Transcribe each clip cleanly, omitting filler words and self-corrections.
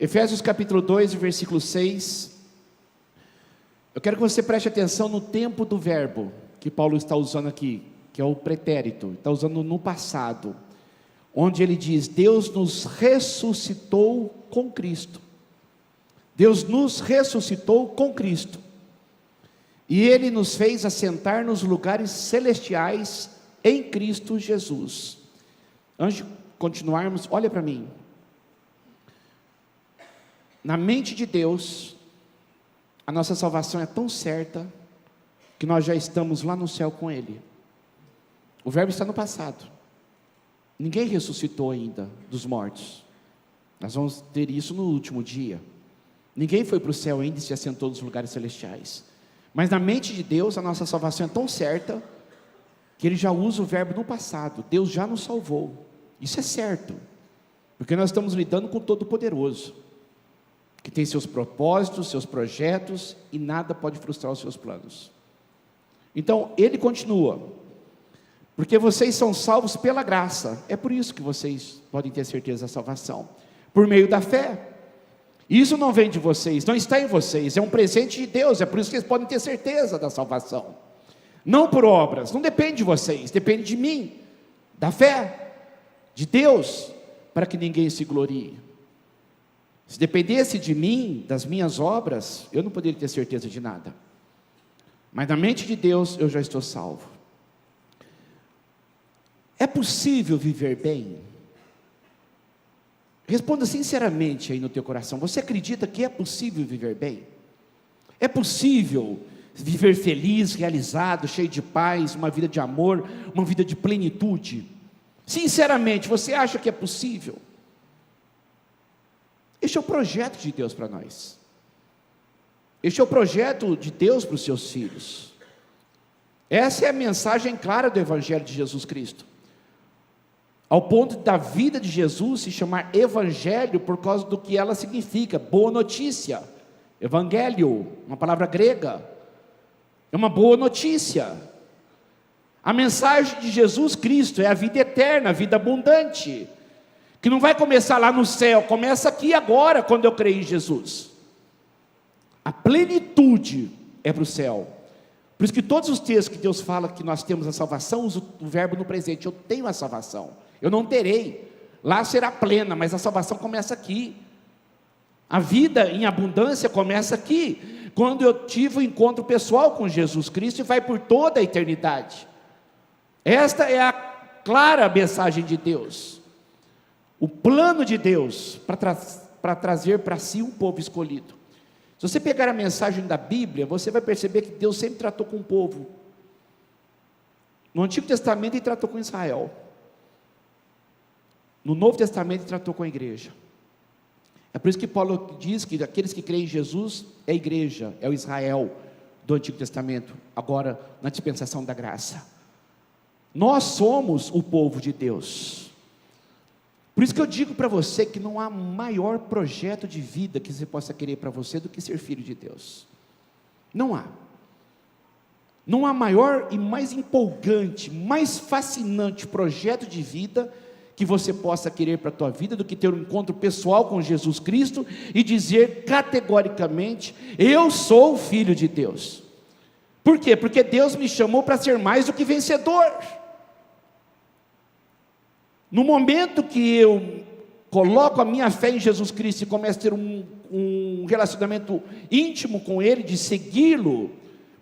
Efésios capítulo 2, versículo 6. Eu quero que você preste atenção no tempo do verbo que Paulo está usando aqui, que é o pretérito, está usando no passado, onde ele diz: Deus nos ressuscitou com Cristo. Deus nos ressuscitou com Cristo, e Ele nos fez assentar nos lugares celestiais em Cristo Jesus. Antes de continuarmos, olha para mim. Na mente de Deus, a nossa salvação é tão certa, que nós já estamos lá no céu com Ele. O verbo está no passado. Ninguém ressuscitou ainda dos mortos. Nós vamos ter isso no último dia. Ninguém foi para o céu ainda e se assentou nos lugares celestiais. Mas na mente de Deus, a nossa salvação é tão certa, que Ele já usa o verbo no passado. Deus já nos salvou. Isso é certo, porque nós estamos lidando com o Todo-Poderoso, que tem seus propósitos, seus projetos, e nada pode frustrar os seus planos. Então, Ele continua: porque vocês são salvos pela graça. É por isso que vocês podem ter certeza da salvação, por meio da fé. Isso não vem de vocês, não está em vocês, é um presente de Deus. É por isso que eles podem ter certeza da salvação, não por obras. Não depende de vocês, depende de mim, da fé, de Deus, para que ninguém se glorie. Se dependesse de mim, das minhas obras, eu não poderia ter certeza de nada. Mas na mente de Deus, eu já estou salvo. É possível viver bem? Responda sinceramente aí no teu coração. Você acredita que é possível viver bem? É possível viver feliz, realizado, cheio de paz, uma vida de amor, uma vida de plenitude? Sinceramente, você acha que é possível? Este é o projeto de Deus para nós. Este é o projeto de Deus para os seus filhos. Essa é a mensagem clara do Evangelho de Jesus Cristo, ao ponto da vida de Jesus se chamar Evangelho, por causa do que ela significa: boa notícia. Evangelho, uma palavra grega, é uma boa notícia. A mensagem de Jesus Cristo é a vida eterna, a vida abundante, que não vai começar lá no céu, começa aqui agora, quando eu creio em Jesus. A plenitude é para o céu. Por isso que todos os textos que Deus fala que nós temos a salvação, usa o verbo no presente: eu tenho a salvação, eu não terei, lá será plena, mas a salvação começa aqui. A vida em abundância começa aqui, quando eu tive o encontro pessoal com Jesus Cristo, e vai por toda a eternidade. Esta é a clara mensagem de Deus, o plano de Deus para trazer para si um povo escolhido. Se você pegar a mensagem da Bíblia, você vai perceber que Deus sempre tratou com o povo. No Antigo Testamento Ele tratou com Israel, no Novo Testamento Ele tratou com a igreja. É por isso que Paulo diz que aqueles que creem em Jesus é a igreja, é o Israel do Antigo Testamento, agora na dispensação da graça. Nós somos o povo de Deus. Por isso que eu digo para você que não há maior projeto de vida que você possa querer para você do que ser filho de Deus. Não há. Não há maior e mais empolgante, mais fascinante projeto de vida que você possa querer para a tua vida do que ter um encontro pessoal com Jesus Cristo e dizer categoricamente: eu sou o filho de Deus. Por quê? Porque Deus me chamou para ser mais do que vencedor. No momento que eu coloco a minha fé em Jesus Cristo e começo a ter um relacionamento íntimo com Ele, de segui-lo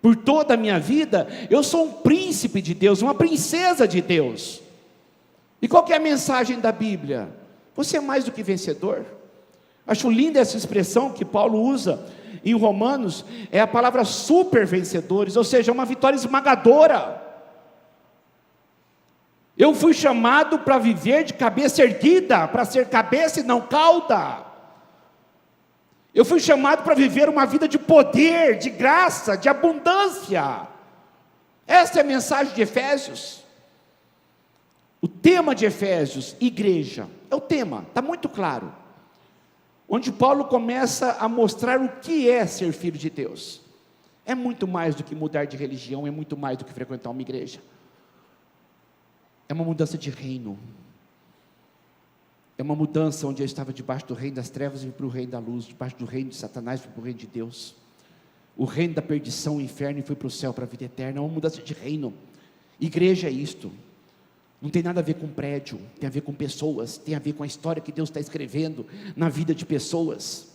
por toda a minha vida, eu sou um príncipe de Deus, uma princesa de Deus. E qual que é a mensagem da Bíblia? Você é mais do que vencedor. Acho linda essa expressão que Paulo usa em Romanos, é a palavra super vencedores, ou seja, uma vitória esmagadora. Eu fui chamado para viver de cabeça erguida, para ser cabeça e não cauda. Eu fui chamado para viver uma vida de poder, de graça, de abundância. Essa é a mensagem de Efésios. O tema de Efésios, igreja, é o tema, está muito claro. Onde Paulo começa a mostrar o que é ser filho de Deus. É muito mais do que mudar de religião, é muito mais do que frequentar uma igreja. É uma mudança de reino. É uma mudança onde eu estava debaixo do reino das trevas e fui para o reino da luz, debaixo do reino de Satanás fui para o reino de Deus. O reino da perdição, o inferno, e fui para o céu, para a vida eterna. É uma mudança de reino. Igreja é isto. Não tem nada a ver com prédio, tem a ver com pessoas, tem a ver com a história que Deus está escrevendo na vida de pessoas.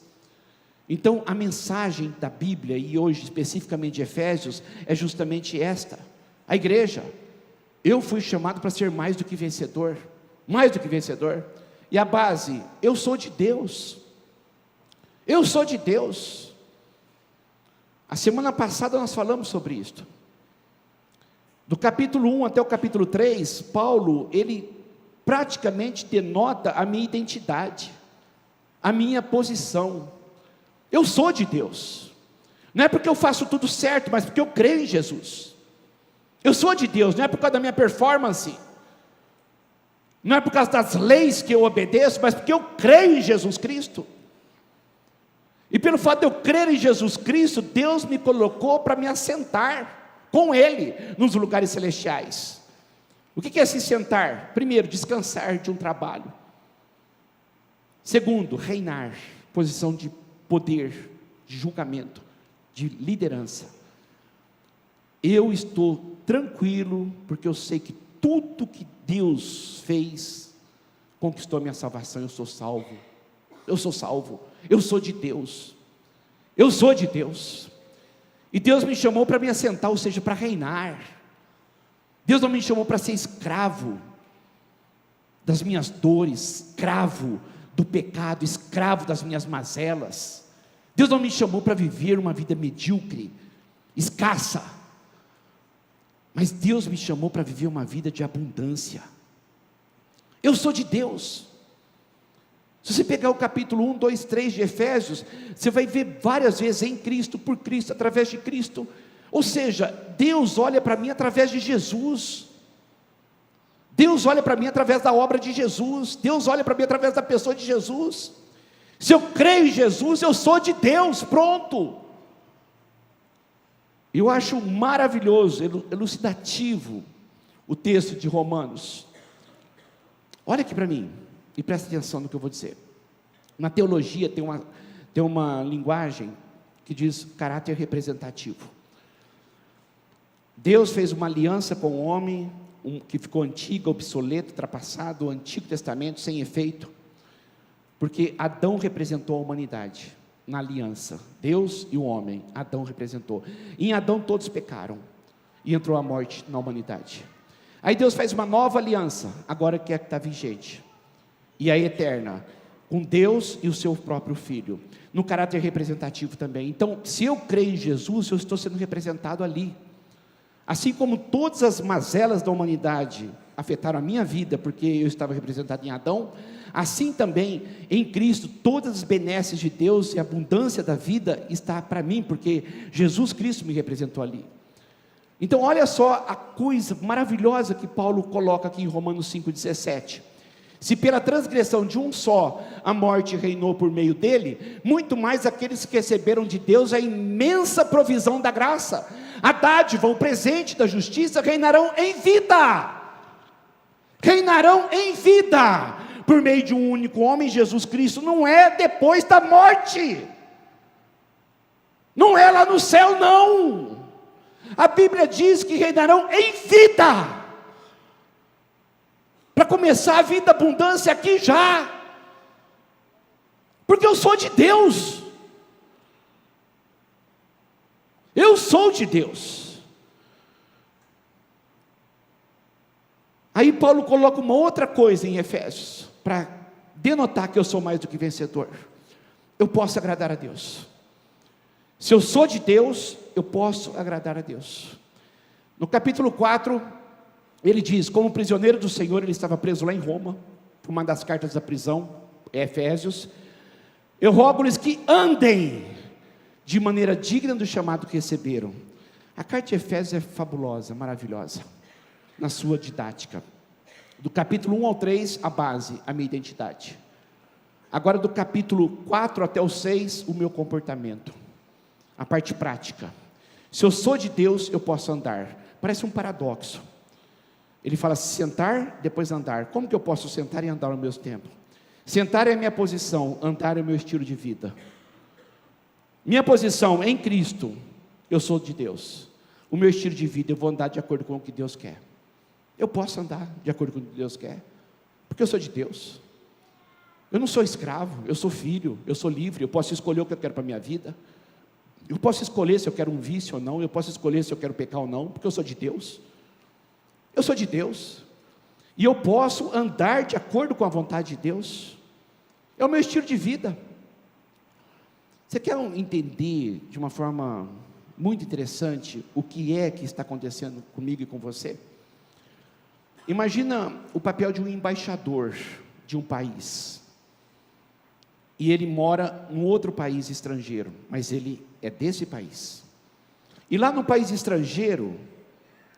Então a mensagem da Bíblia, e hoje especificamente de Efésios, é justamente esta: a igreja, eu fui chamado para ser mais do que vencedor, mais do que vencedor. E a base, eu sou de Deus, eu sou de Deus. A semana passada nós falamos sobre isto. Do capítulo 1 até o capítulo 3, Paulo, ele praticamente denota a minha identidade, a minha posição. Eu sou de Deus, não é porque eu faço tudo certo, mas porque eu creio em Jesus. Eu sou de Deus, não é por causa da minha performance, não é por causa das leis que eu obedeço, mas porque eu creio em Jesus Cristo. E pelo fato de eu crer em Jesus Cristo, Deus me colocou para me assentar com Ele nos lugares celestiais. O que é se sentar? Primeiro, descansar de um trabalho. Segundo, reinar, posição de poder, de julgamento, de liderança. Eu estou tranquilo, porque eu sei que tudo que Deus fez, conquistou a minha salvação. Eu sou salvo, eu sou salvo, eu sou de Deus, eu sou de Deus. E Deus me chamou para me assentar, ou seja, para reinar. Deus não me chamou para ser escravo das minhas dores, escravo do pecado, escravo das minhas mazelas. Deus não me chamou para viver uma vida medíocre, escassa, mas Deus me chamou para viver uma vida de abundância. Eu sou de Deus. Se você pegar o capítulo 1, 2, 3 de Efésios, você vai ver várias vezes em Cristo, por Cristo, através de Cristo. Ou seja, Deus olha para mim através de Jesus. Deus olha para mim através da obra de Jesus. Deus olha para mim através da pessoa de Jesus. Se eu creio em Jesus, eu sou de Deus, pronto. Eu acho maravilhoso, elucidativo o texto de Romanos. Olha aqui para mim e presta atenção no que eu vou dizer. Na teologia tem uma linguagem que diz caráter representativo. Deus fez uma aliança com o homem, que ficou antiga, obsoleta, ultrapassado, o Antigo Testamento, sem efeito, porque Adão representou a humanidade na aliança. Deus e o homem, Adão representou. Em Adão todos pecaram e entrou a morte na humanidade. Aí Deus faz uma nova aliança, agora que é que está vigente, e é eterna, com Deus e o seu próprio Filho, no caráter representativo também. Então, se eu creio em Jesus, eu estou sendo representado ali. Assim como todas as mazelas da humanidade afetaram a minha vida, porque eu estava representado em Adão, assim também em Cristo, todas as benesses de Deus e a abundância da vida está para mim, porque Jesus Cristo me representou ali. Então olha só a coisa maravilhosa que Paulo coloca aqui em Romanos 5,17. Se pela transgressão de um só a morte reinou por meio dele, muito mais aqueles que receberam de Deus a imensa provisão da graça, a dádiva, o presente da justiça, reinarão em vida, por meio de um único homem, Jesus Cristo. Não é depois da morte, não é lá no céu não, a Bíblia diz que reinarão em vida, para começar a vida, abundância aqui já, porque eu sou de Deus, eu sou de Deus. Aí Paulo coloca uma outra coisa em Efésios, para denotar que eu sou mais do que vencedor. Eu posso agradar a Deus. Se eu sou de Deus, eu posso agradar a Deus. No capítulo 4, ele diz, como prisioneiro do Senhor, ele estava preso lá em Roma, por uma das cartas da prisão, Efésios. Eu rogo-lhes que andem de maneira digna do chamado que receberam. A carta de Efésios é fabulosa, maravilhosa, na sua didática. Do capítulo 1 ao 3, a base, a minha identidade. Agora do capítulo 4 até o 6, o meu comportamento, a parte prática. Se eu sou de Deus, eu posso andar. Parece um paradoxo. Ele fala sentar, depois andar. Como que eu posso sentar e andar ao mesmo tempo? Sentar é a minha posição, andar é o meu estilo de vida. Minha posição em Cristo, eu sou de Deus. O meu estilo de vida, eu vou andar de acordo com o que Deus quer. Eu posso andar de acordo com o que Deus quer, porque eu sou de Deus. Eu não sou escravo, eu sou filho, eu sou livre, eu posso escolher o que eu quero para a minha vida. Eu posso escolher se eu quero um vício ou não, eu posso escolher se eu quero pecar ou não, porque eu sou de Deus. Eu sou de Deus, e eu posso andar de acordo com a vontade de Deus. É o meu estilo de vida. Você quer entender de uma forma muito interessante o que é que está acontecendo comigo e com você? Imagina o papel de um embaixador de um país, e ele mora em outro país estrangeiro, mas ele é desse país, e lá no país estrangeiro,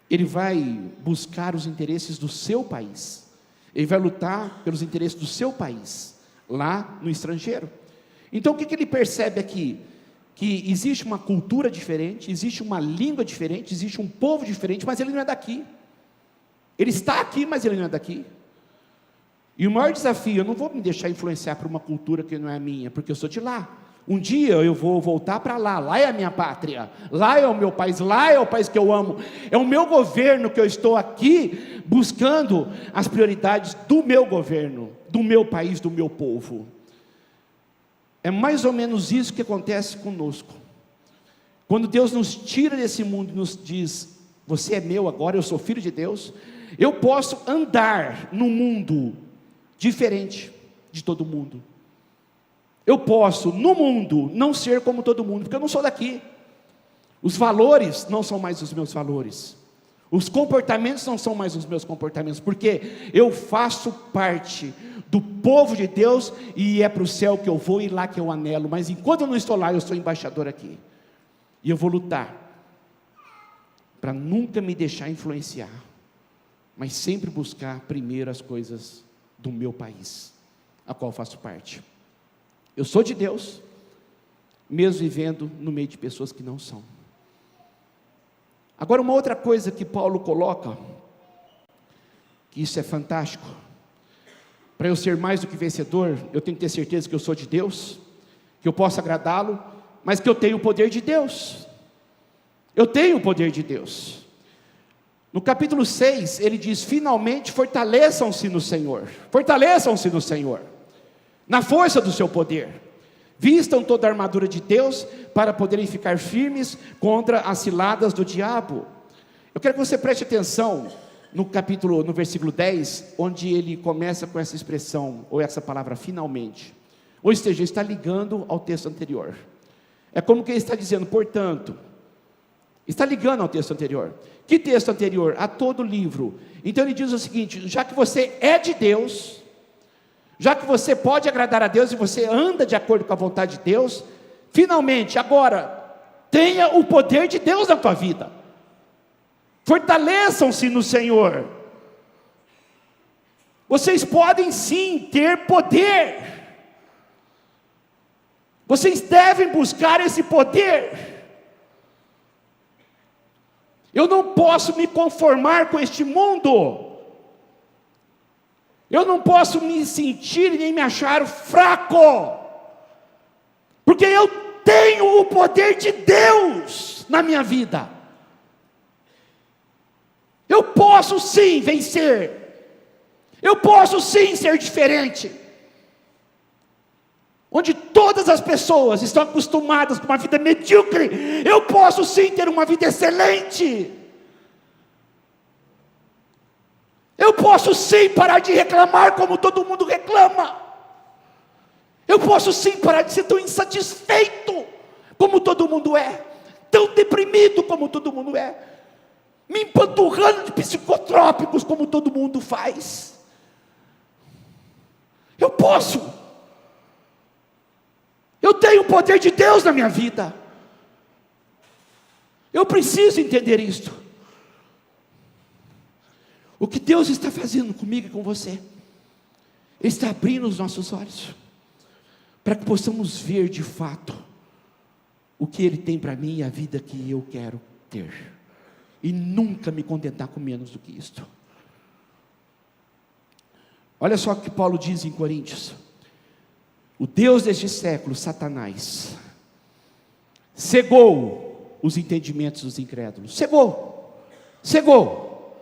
ele vai buscar os interesses do seu país, ele vai lutar pelos interesses do seu país, lá no estrangeiro. Então o que ele percebe aqui? Que existe uma cultura diferente, existe uma língua diferente, existe um povo diferente, mas ele não é daqui. Ele está aqui, mas ele não é daqui. E o maior desafio, eu não vou me deixar influenciar por uma cultura que não é a minha, porque eu sou de lá. Um dia eu vou voltar para lá, lá é a minha pátria, lá é o meu país, lá é o país que eu amo, é o meu governo que eu estou aqui buscando as prioridades do meu governo, do meu país, do meu povo. É mais ou menos isso que acontece conosco. Quando Deus nos tira desse mundo e nos diz, você é meu agora, eu sou filho de Deus, eu posso andar no mundo diferente de todo mundo. Eu posso, no mundo, não ser como todo mundo, porque eu não sou daqui. Os valores não são mais os meus valores. Os comportamentos não são mais os meus comportamentos, porque eu faço parte do povo de Deus, e é para o céu que eu vou e lá que eu anelo. Mas enquanto eu não estou lá, eu sou embaixador aqui. E eu vou lutar para nunca me deixar influenciar, mas sempre buscar primeiro as coisas do meu país, a qual faço parte. Eu sou de Deus, mesmo vivendo no meio de pessoas que não são. Agora, uma outra coisa que Paulo coloca, que isso é fantástico, para eu ser mais do que vencedor, eu tenho que ter certeza que eu sou de Deus, que eu posso agradá-lo, mas que eu tenho o poder de Deus. Eu tenho o poder de Deus. No capítulo 6, ele diz, finalmente fortaleçam-se no Senhor, fortaleçam-se no Senhor, na força do seu poder, vistam toda a armadura de Deus, para poderem ficar firmes contra as ciladas do diabo. Eu quero que você preste atenção no versículo 10, onde ele começa com essa expressão, ou essa palavra finalmente, ou seja, está ligando ao texto anterior. É como que ele está dizendo, portanto, está ligando ao texto anterior. Que texto anterior? A todo o livro. Então ele diz o seguinte, já que você é de Deus, já que você pode agradar a Deus, e você anda de acordo com a vontade de Deus, finalmente, agora, tenha o poder de Deus na tua vida, fortaleçam-se no Senhor. Vocês podem sim ter poder, vocês devem buscar esse poder. Eu não posso me conformar com este mundo, eu não posso me sentir nem me achar fraco, porque eu tenho o poder de Deus na minha vida. Eu posso sim vencer, eu posso sim ser diferente. Onde todas as pessoas estão acostumadas com uma vida medíocre, eu posso sim ter uma vida excelente. Eu posso sim parar de reclamar como todo mundo reclama. Eu posso sim parar de ser tão insatisfeito como todo mundo é, tão deprimido como todo mundo é, me empanturrando de psicotrópicos como todo mundo faz. Eu posso. Eu tenho o poder de Deus na minha vida. Eu preciso entender isto. O que Deus está fazendo comigo e com você, Ele está abrindo os nossos olhos, para que possamos ver de fato, o que Ele tem para mim e a vida que eu quero ter, e nunca me contentar com menos do que isto. Olha só o que Paulo diz em Coríntios, O Deus deste século, Satanás, cegou os entendimentos dos incrédulos, cegou,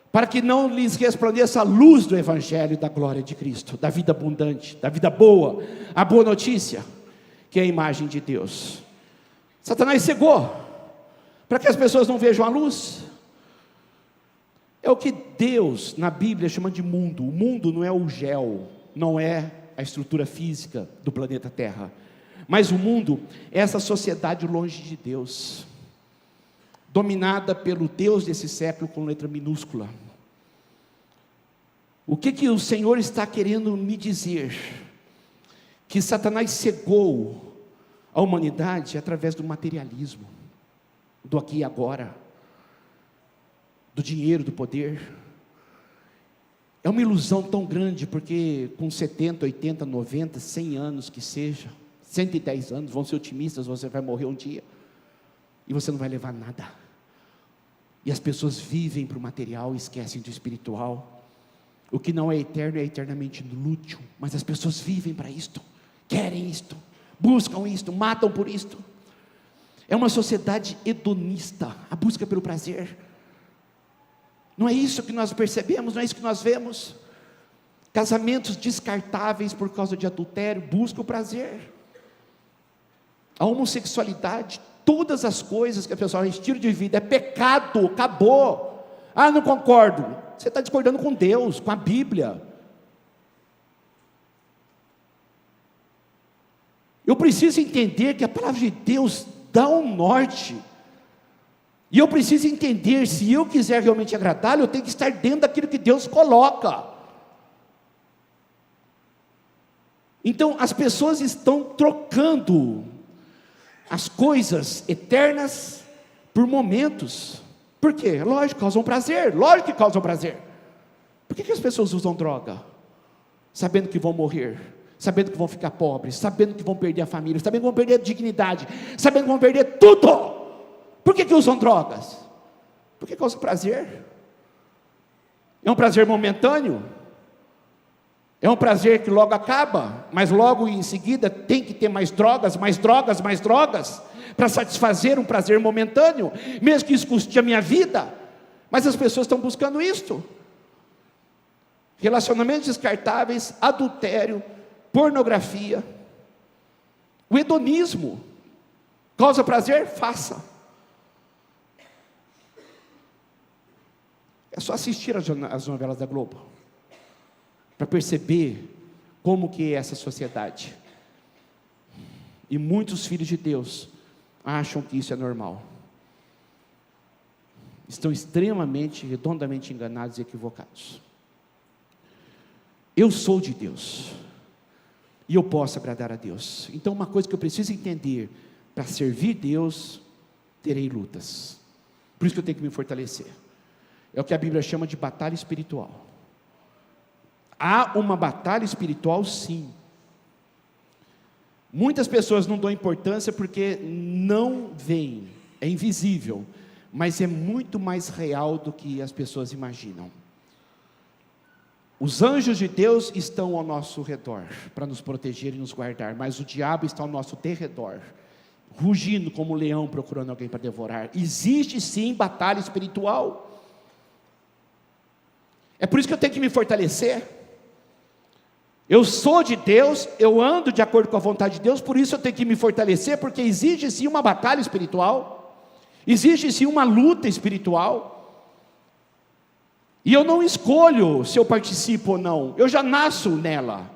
para que não lhes resplandeça a luz do Evangelho da glória de Cristo, da vida abundante, da vida boa, a boa notícia, que é a imagem de Deus. Satanás cegou, para que as pessoas não vejam a luz. É o que Deus, na Bíblia, chama de mundo. O mundo não é o gel, não é a estrutura física do planeta Terra, mas o mundo é essa sociedade longe de Deus, dominada pelo Deus desse século com letra minúscula. O que o Senhor está querendo me dizer? Que Satanás cegou a humanidade através do materialismo, do aqui e agora, do dinheiro, do poder. É uma ilusão tão grande, porque com 70, 80, 90, 100 anos que seja, 110 anos, vão ser otimistas, você vai morrer um dia, e você não vai levar nada. E as pessoas vivem para o material e esquecem do espiritual. O que não é eterno é eternamente inútil, mas as pessoas vivem para isto, querem isto, buscam isto, matam por isto. É uma sociedade hedonista, a busca pelo prazer. Não é isso que nós percebemos, não é isso que nós vemos. Casamentos descartáveis por causa de adultério, buscam o prazer. A homossexualidade, todas as coisas que a pessoa, estilo de vida, é pecado, acabou. Ah, não concordo. Você está discordando com Deus, com a Bíblia. Eu preciso entender que a palavra de Deus dá um norte. E eu preciso entender, se eu quiser realmente agradá-lo, eu tenho que estar dentro daquilo que Deus coloca. Então, as pessoas estão trocando as coisas eternas por momentos. Por quê? Lógico, causam prazer, lógico que causam prazer. Por que as pessoas usam droga? Sabendo que vão morrer, sabendo que vão ficar pobres, sabendo que vão perder a família, sabendo que vão perder a dignidade, sabendo que vão perder tudo. Por que usam drogas? Porque causam prazer. É um prazer momentâneo, é um prazer que logo acaba, mas logo em seguida tem que ter mais drogas, para satisfazer um prazer momentâneo, mesmo que isso custe a minha vida. Mas as pessoas estão buscando isto. Relacionamentos descartáveis, adultério, pornografia, o hedonismo. Causa prazer? Faça. É só assistir as novelas da Globo, para perceber como que é essa sociedade. E muitos filhos de Deus acham que isso é normal. Estão extremamente, redondamente enganados e equivocados. Eu sou de Deus, e eu posso agradar a Deus. Então uma coisa que eu preciso entender, para servir Deus, terei lutas. Por isso que eu tenho que me fortalecer. É o que a Bíblia chama de batalha espiritual. Há uma batalha espiritual, sim. Muitas pessoas não dão importância porque não veem, é invisível, mas é muito mais real do que as pessoas imaginam. Os anjos de Deus estão ao nosso redor, para nos proteger e nos guardar, mas o diabo está ao nosso derredor, rugindo como um leão procurando alguém para devorar. Existe sim batalha espiritual. É por isso que eu tenho que me fortalecer. Eu sou de Deus, eu ando de acordo com a vontade de Deus, por isso eu tenho que me fortalecer, porque existe sim uma batalha espiritual, existe sim uma luta espiritual, e eu não escolho se eu participo ou não, eu já nasço nela.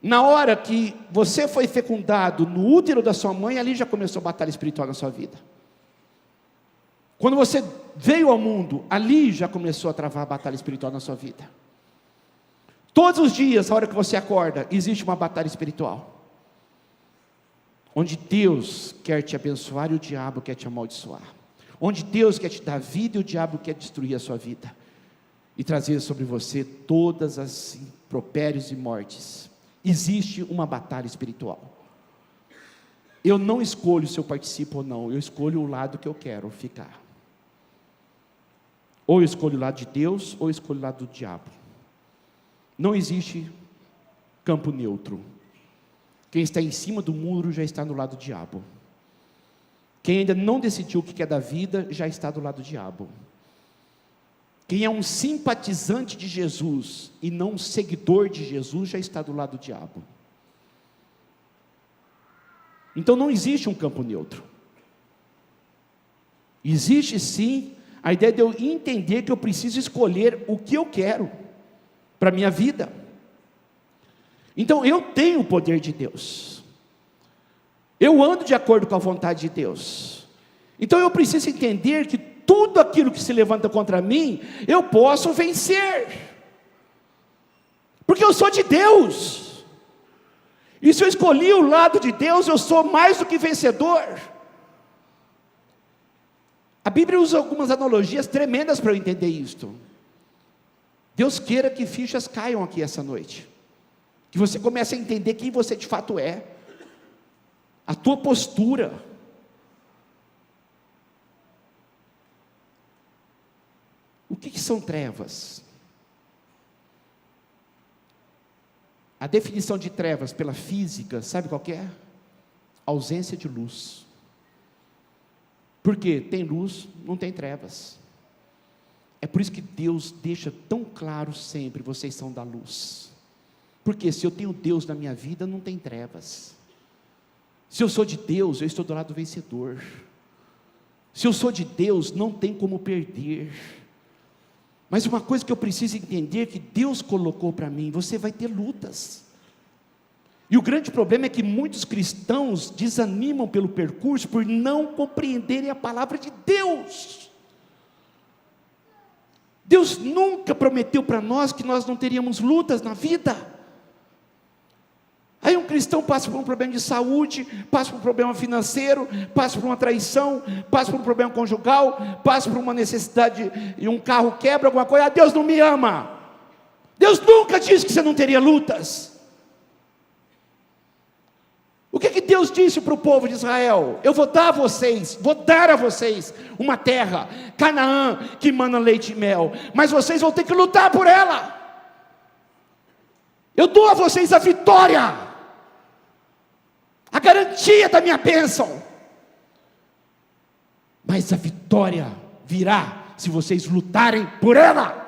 Na hora que você foi fecundado no útero da sua mãe, ali já começou a batalha espiritual na sua vida. Quando você veio ao mundo, ali já começou a travar a batalha espiritual na sua vida. Todos os dias, a hora que você acorda, existe uma batalha espiritual, onde Deus quer te abençoar e o diabo quer te amaldiçoar, onde Deus quer te dar vida e o diabo quer destruir a sua vida, e trazer sobre você todas as impropérios e mortes. Existe uma batalha espiritual. Eu não escolho se eu participo ou não, eu escolho o lado que eu quero ficar. Ou eu escolho o lado de Deus, ou eu escolho o lado do diabo. Não existe campo neutro. Quem está em cima do muro já está no lado do diabo. Quem ainda não decidiu o que é da vida, já está do lado do diabo. Quem é um simpatizante de Jesus e não um seguidor de Jesus, já está do lado do diabo. Então não existe um campo neutro. Existe sim a ideia de eu entender que eu preciso escolher o que eu quero para a minha vida. Então eu tenho o poder de Deus. Eu ando de acordo com a vontade de Deus. Então eu preciso entender que tudo aquilo que se levanta contra mim, eu posso vencer. Porque eu sou de Deus. E se eu escolhi o lado de Deus, eu sou mais do que vencedor. A Bíblia usa algumas analogias tremendas para eu entender isto. Deus queira que fichas caiam aqui essa noite. Que você comece a entender quem você de fato é. A tua postura. O que são trevas? A definição de trevas pela física, sabe qual que é? Ausência de luz. Porque tem luz, não tem trevas. É por isso que Deus deixa tão claro sempre: vocês são da luz. Porque se eu tenho Deus na minha vida, não tem trevas. Se eu sou de Deus, eu estou do lado do vencedor. Se eu sou de Deus, não tem como perder. Mas uma coisa que eu preciso entender, que Deus colocou para mim: você vai ter lutas. E o grande problema é que muitos cristãos desanimam pelo percurso por não compreenderem a palavra de Deus. Deus nunca prometeu para nós que nós não teríamos lutas na vida. Aí um cristão passa por um problema de saúde, passa por um problema financeiro, passa por uma traição, passa por um problema conjugal, passa por uma necessidade e um carro quebra, alguma coisa. Deus não me ama. Deus nunca disse que você não teria lutas. O que Deus disse para o povo de Israel? Eu vou dar a vocês uma terra, Canaã, que mana leite e mel, mas vocês vão ter que lutar por ela. Eu dou a vocês a vitória, a garantia da minha bênção, mas a vitória virá se vocês lutarem por ela.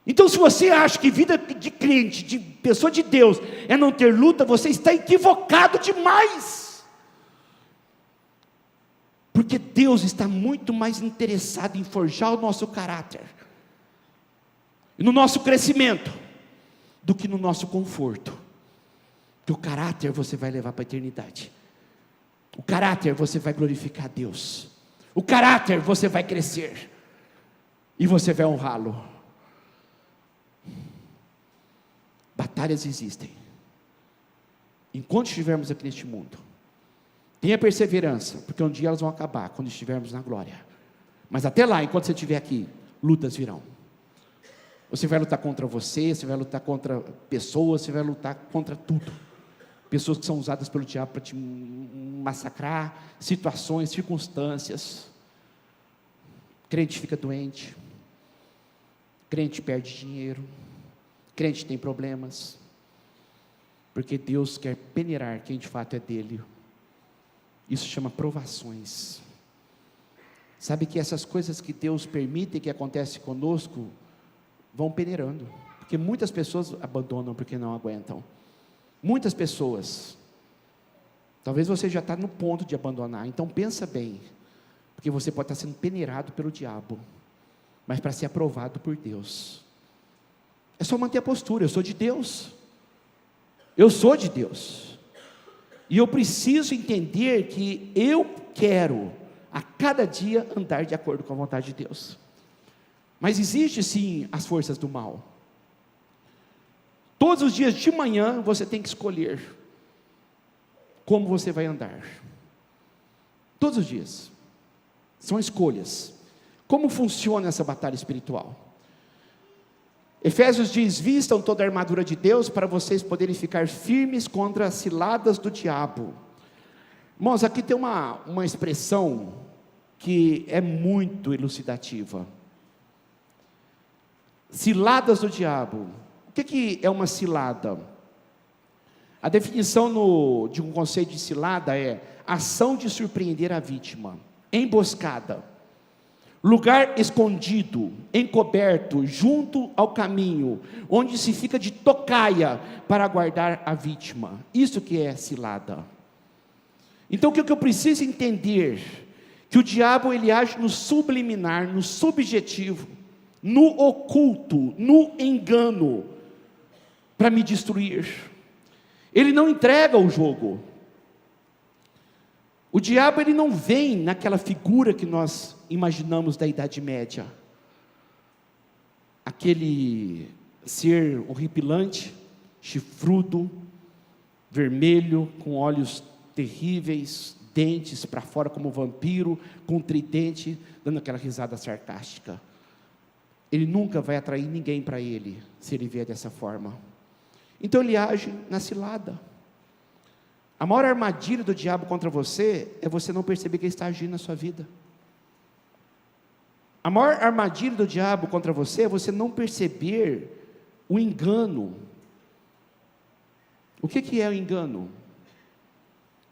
Então, se você acha que vida de crente, de pessoa de Deus, é não ter luta, você está equivocado demais. Porque Deus está muito mais interessado em forjar o nosso caráter, e no nosso crescimento, do que no nosso conforto. Porque o caráter você vai levar para a eternidade. O caráter você vai glorificar a Deus. O caráter você vai crescer, e você vai honrá-lo. Batalhas existem. Enquanto estivermos aqui neste mundo, tenha perseverança, porque um dia elas vão acabar, quando estivermos na glória. Mas até lá, enquanto você estiver aqui, lutas virão. Você vai lutar contra você vai lutar contra pessoas, você vai lutar contra tudo. Pessoas que são usadas pelo diabo para te massacrar, situações, circunstâncias. Crente fica doente, crente perde dinheiro, crente tem problemas, porque Deus quer peneirar quem de fato é dele. Isso chama provações. Sabe que essas coisas que Deus permite que acontecem conosco, vão peneirando, porque muitas pessoas abandonam porque não aguentam. Muitas pessoas, talvez você já está no ponto de abandonar, então pensa bem, porque você pode estar sendo peneirado pelo diabo, mas para ser aprovado por Deus. É só manter a postura: eu sou de Deus. Eu sou de Deus. E eu preciso entender que eu quero, a cada dia, andar de acordo com a vontade de Deus. Mas existe sim as forças do mal. Todos os dias de manhã você tem que escolher como você vai andar. Todos os dias. São escolhas. Como funciona essa batalha espiritual? Efésios diz: vistam toda a armadura de Deus para vocês poderem ficar firmes contra as ciladas do diabo. Irmãos, aqui tem uma expressão que é muito elucidativa. Ciladas do diabo. que é uma cilada? A definição de um conceito de cilada é ação de surpreender a vítima, emboscada, lugar escondido, encoberto, junto ao caminho, onde se fica de tocaia para aguardar a vítima. Isso que é cilada. Então o que eu preciso entender? Que o diabo ele age no subliminar, no subjetivo, no oculto, no engano, para me destruir. Ele não entrega o jogo. O diabo ele não vem naquela figura que nós imaginamos da Idade Média. Aquele ser horripilante, chifrudo, vermelho, com olhos terríveis, dentes para fora como vampiro, com tridente, dando aquela risada sarcástica. Ele nunca vai atrair ninguém para ele, se ele vier dessa forma. Então ele age na cilada. A maior armadilha do diabo contra você é você não perceber que ele está agindo na sua vida. A maior armadilha do diabo contra você é você não perceber o engano. O que é o engano?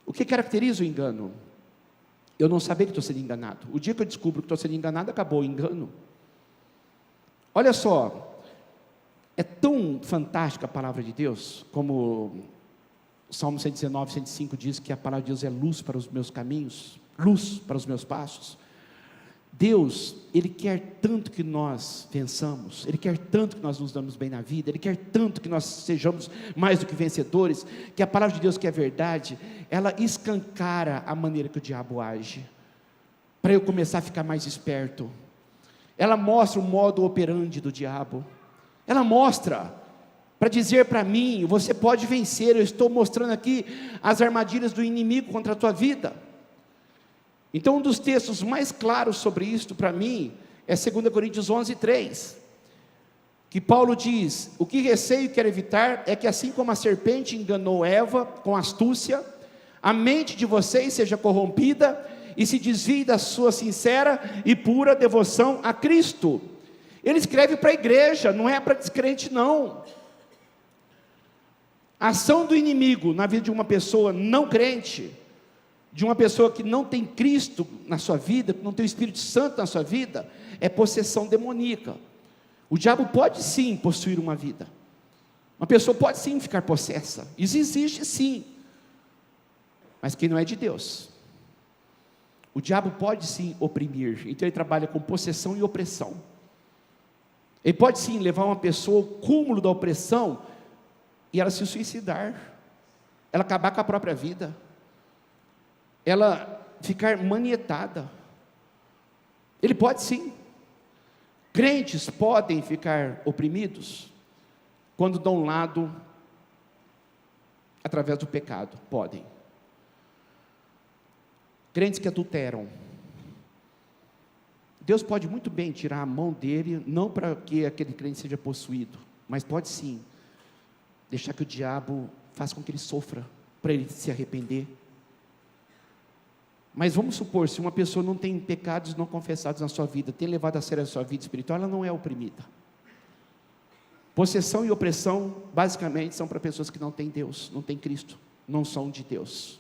O que caracteriza o engano? Eu não saber que estou sendo enganado. O dia que eu descubro que estou sendo enganado, acabou o engano. Olha só, é tão fantástica a palavra de Deus, como o Salmo 119, 105 diz que a palavra de Deus é luz para os meus caminhos, luz para os meus passos. Deus, Ele quer tanto que nós vençamos, Ele quer tanto que nós nos damos bem na vida, Ele quer tanto que nós sejamos mais do que vencedores, que a palavra de Deus, que é verdade, ela escancara a maneira que o diabo age, para eu começar a ficar mais esperto. Ela mostra o modo operandi do diabo, ela mostra, para dizer para mim, você pode vencer, eu estou mostrando aqui as armadilhas do inimigo contra a tua vida. Então um dos textos mais claros sobre isto para mim, é 2 Coríntios 11, 3, que Paulo diz, o que receio e quero evitar, é que assim como a serpente enganou Eva com astúcia, a mente de vocês seja corrompida, e se desvie da sua sincera e pura devoção a Cristo. Ele escreve para a igreja, não é para descrente não. A ação do inimigo na vida de uma pessoa não crente, de uma pessoa que não tem Cristo na sua vida, que não tem o Espírito Santo na sua vida, é possessão demoníaca. O diabo pode sim possuir uma vida, uma pessoa pode sim ficar possessa, isso existe sim, mas quem não é de Deus, o diabo pode sim oprimir, então ele trabalha com possessão e opressão. Ele pode sim levar uma pessoa ao cúmulo da opressão, e ela se suicidar, ela acabar com a própria vida, ela ficar manietada. Ele pode sim. Crentes podem ficar oprimidos, quando dão lado, através do pecado, podem. Crentes que adulteram, Deus pode muito bem tirar a mão dele, não para que aquele crente seja possuído, mas pode sim, deixar que o diabo faça com que ele sofra, para ele se arrepender. Mas vamos supor, se uma pessoa não tem pecados não confessados na sua vida, tem levado a sério a sua vida espiritual, ela não é oprimida. Possessão e opressão, basicamente, são para pessoas que não têm Deus, não têm Cristo, não são de Deus.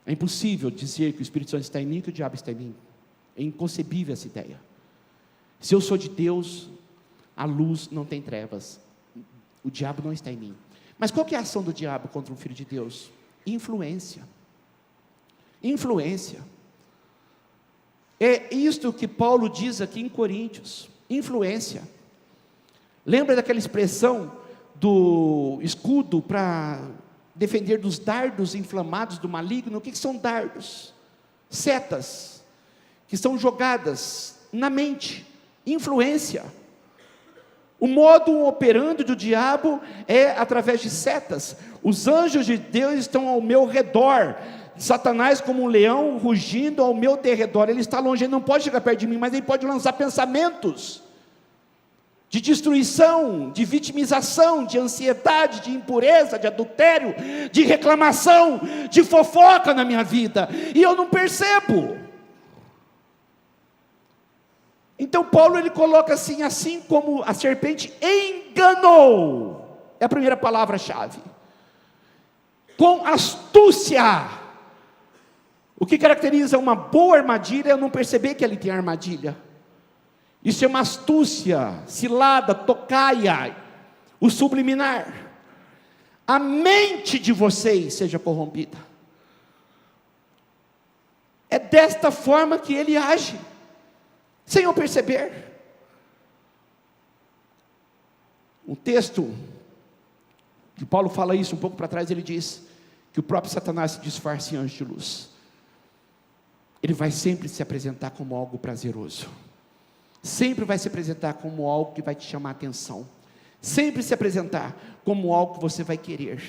É impossível dizer que o Espírito Santo está em mim e que o diabo está em mim. É inconcebível essa ideia. Se eu sou de Deus, a luz não tem trevas, o diabo não está em mim. Mas qual que é a ação do diabo contra um filho de Deus? Influência. Influência. É isto que Paulo diz aqui em Coríntios, influência. Lembra daquela expressão do escudo para defender dos dardos inflamados do maligno? O que são dardos? Setas, que são jogadas na mente, influência. O modo operando do diabo é através de setas. Os anjos de Deus estão ao meu redor, Satanás como um leão rugindo ao meu derredor. Ele está longe, ele não pode chegar perto de mim, mas ele pode lançar pensamentos de destruição, de vitimização, de ansiedade, de impureza, de adultério, de reclamação, de fofoca na minha vida, e eu não percebo. Então Paulo ele coloca assim como a serpente enganou, é a primeira palavra-chave, com astúcia. O que caracteriza uma boa armadilha é eu não perceber que ali tem armadilha. Isso é uma astúcia, cilada, tocaia, o subliminar. A mente de vocês seja corrompida. É desta forma que ele age, sem eu perceber. Um texto que Paulo fala isso um pouco para trás, ele diz que o próprio Satanás se disfarça em anjo de luz. Ele vai sempre se apresentar como algo prazeroso, sempre vai se apresentar como algo que vai te chamar a atenção, sempre se apresentar como algo que você vai querer.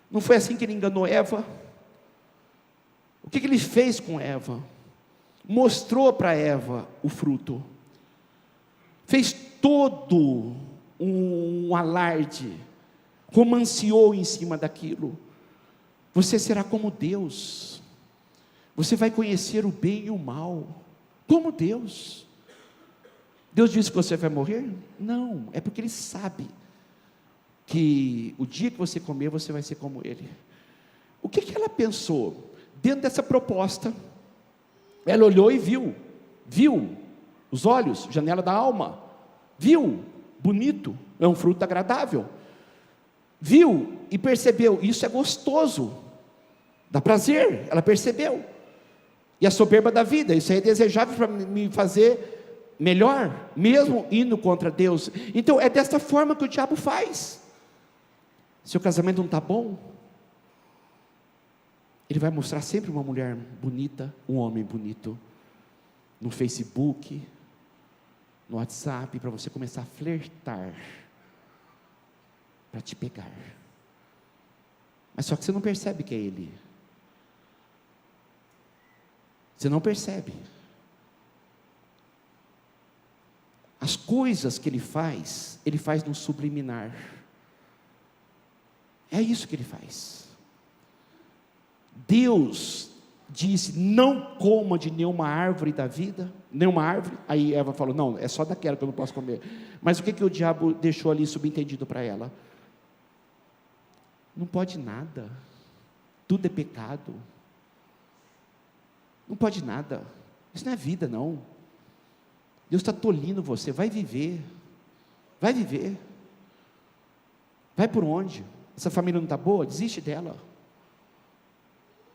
Não foi assim que ele enganou Eva? O que ele fez com Eva? Mostrou para Eva o fruto, fez todo um alarde, romanceou em cima daquilo. Você será como Deus, você vai conhecer o bem e o mal, como Deus. Deus disse que você vai morrer? Não, é porque Ele sabe que o dia que você comer, você vai ser como Ele. O que ela pensou? Dentro dessa proposta, ela olhou e viu os olhos, janela da alma, viu, bonito, é um fruto agradável, viu e percebeu, isso é gostoso, dá prazer, ela percebeu. E a soberba da vida, isso aí é desejável para me fazer melhor, mesmo indo contra Deus. Então é desta forma que o diabo faz. Seu casamento não está bom, ele vai mostrar sempre uma mulher bonita, um homem bonito, no Facebook, no WhatsApp, para você começar a flertar, para te pegar. Mas só que você não percebe que é ele. Você não percebe. As coisas que ele faz no subliminar. É isso que ele faz. Deus disse, não coma de nenhuma árvore da vida, nenhuma árvore. Aí Eva falou, não, é só daquela que eu não posso comer. Mas o que o diabo deixou ali subentendido para ela? Não pode nada, tudo é pecado, não pode nada, isso não é vida não, Deus está tolindo você, vai viver, vai por onde? Essa família não está boa? Desiste dela,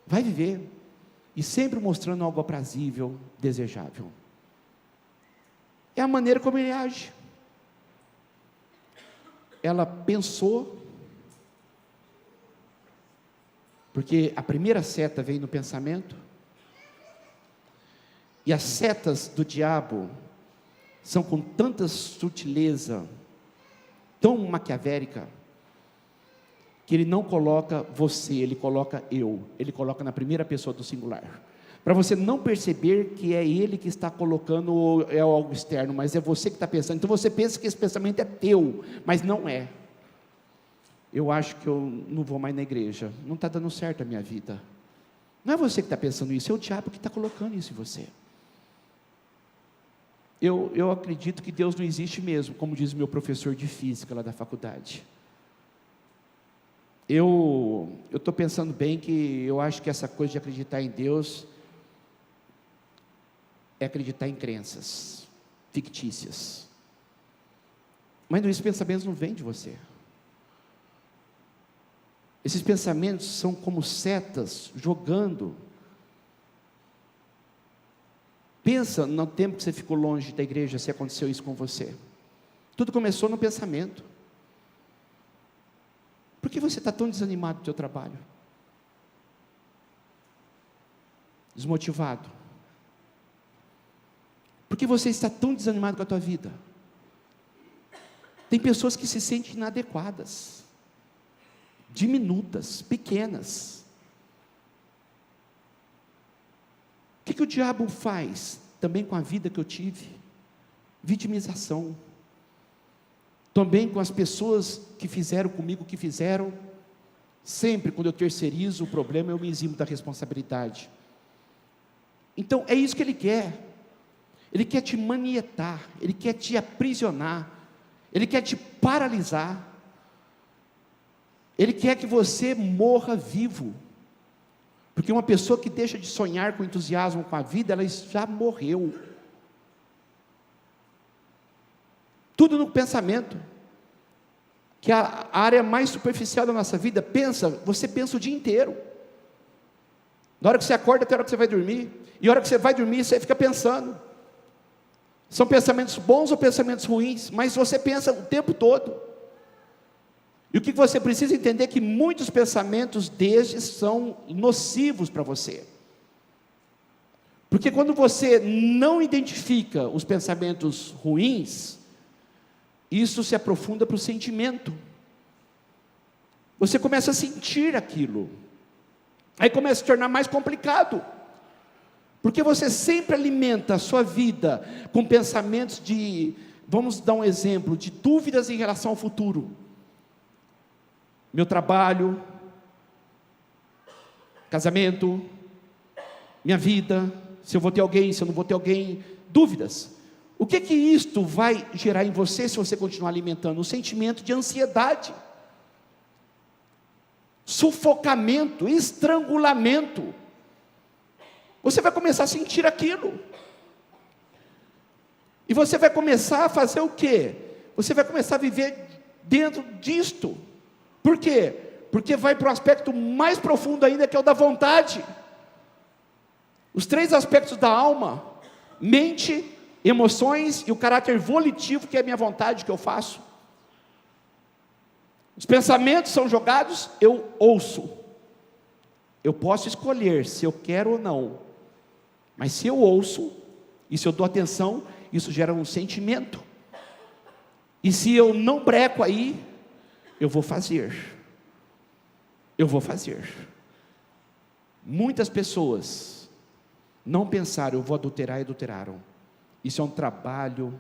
vai viver, e sempre mostrando algo aprazível, desejável. É a maneira como ele age. Ela pensou, porque a primeira seta veio no pensamento, e as setas do diabo são com tanta sutileza, tão maquiavélica, que ele não coloca você, ele coloca eu, ele coloca na primeira pessoa do singular, para você não perceber que é ele que está colocando, ou é algo externo, mas é você que está pensando. Então você pensa que esse pensamento é teu, mas não é. Eu acho que eu não vou mais na igreja, não está dando certo a minha vida. Não é você que está pensando isso, é o diabo que está colocando isso em você. Eu acredito que Deus não existe mesmo, como diz o meu professor de física lá da faculdade. Eu estou pensando bem que eu acho que essa coisa de acreditar em Deus é acreditar em crenças fictícias. Mas esses pensamentos não vêm de você. Esses pensamentos são como setas jogando. Pensa no tempo que você ficou longe da igreja, se aconteceu isso com você. Tudo começou no pensamento. Por que você está tão desanimado do seu trabalho? Desmotivado? Por que você está tão desanimado com a tua vida? Tem pessoas que se sentem inadequadas, diminutas, pequenas. O que o diabo faz também com a vida que eu tive? Vitimização. Também com as pessoas que fizeram comigo o que fizeram. Sempre quando eu terceirizo o problema, eu me eximo da responsabilidade. Então é isso que ele quer. ele quer te manietar, ele quer te aprisionar, ele quer te paralisar, ele quer que você morra vivo, porque uma pessoa que deixa de sonhar com entusiasmo com a vida, ela já morreu. Tudo no pensamento, que é a área mais superficial da nossa vida. Você pensa o dia inteiro, na hora que você acorda até a hora que você vai dormir, e a hora que você vai dormir, você fica pensando, são pensamentos bons ou pensamentos ruins, mas você pensa o tempo todo, e o que você precisa entender é que muitos pensamentos destes são nocivos para você, porque quando você não identifica os pensamentos ruins, isso se aprofunda para o sentimento, você começa a sentir aquilo, aí começa a se tornar mais complicado, porque você sempre alimenta a sua vida com pensamentos vamos dar um exemplo, de dúvidas em relação ao futuro. Meu trabalho, casamento, minha vida, se eu vou ter alguém, se eu não vou ter alguém, dúvidas. O que isto vai gerar em você se você continuar alimentando? Um sentimento de ansiedade, sufocamento, estrangulamento. Você vai começar a sentir aquilo, e você vai começar a fazer o quê? Você vai começar a viver dentro disto. Por quê? Porque vai para o aspecto mais profundo ainda, que é o da vontade. Os 3 aspectos da alma: mente, emoções e o caráter volitivo, que é a minha vontade, que eu faço. Os pensamentos são jogados, eu ouço. Eu posso escolher se eu quero ou não, mas se eu ouço, e se eu dou atenção, isso gera um sentimento, e se eu não breco aí, eu vou fazer. Muitas pessoas não pensaram, eu vou adulterar, e adulteraram. Isso é um trabalho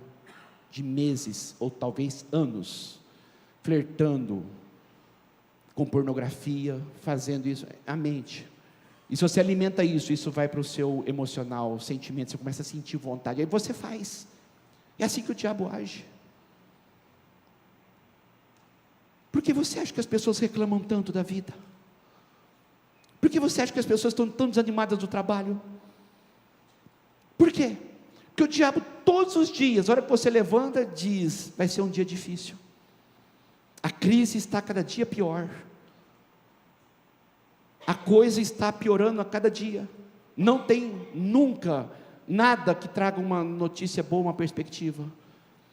de meses, ou talvez anos, flertando com pornografia, fazendo isso, a mente. E se você alimenta isso vai para o seu emocional, sentimento, você começa a sentir vontade, aí você faz. É assim que o diabo age. Por que você acha que as pessoas reclamam tanto da vida? Por que você acha que as pessoas estão tão desanimadas do trabalho? Por quê? Porque o diabo todos os dias, a hora que você levanta, diz, vai ser um dia difícil. A crise está cada dia pior. A coisa está piorando a cada dia. Não tem nunca nada que traga uma notícia boa, uma perspectiva.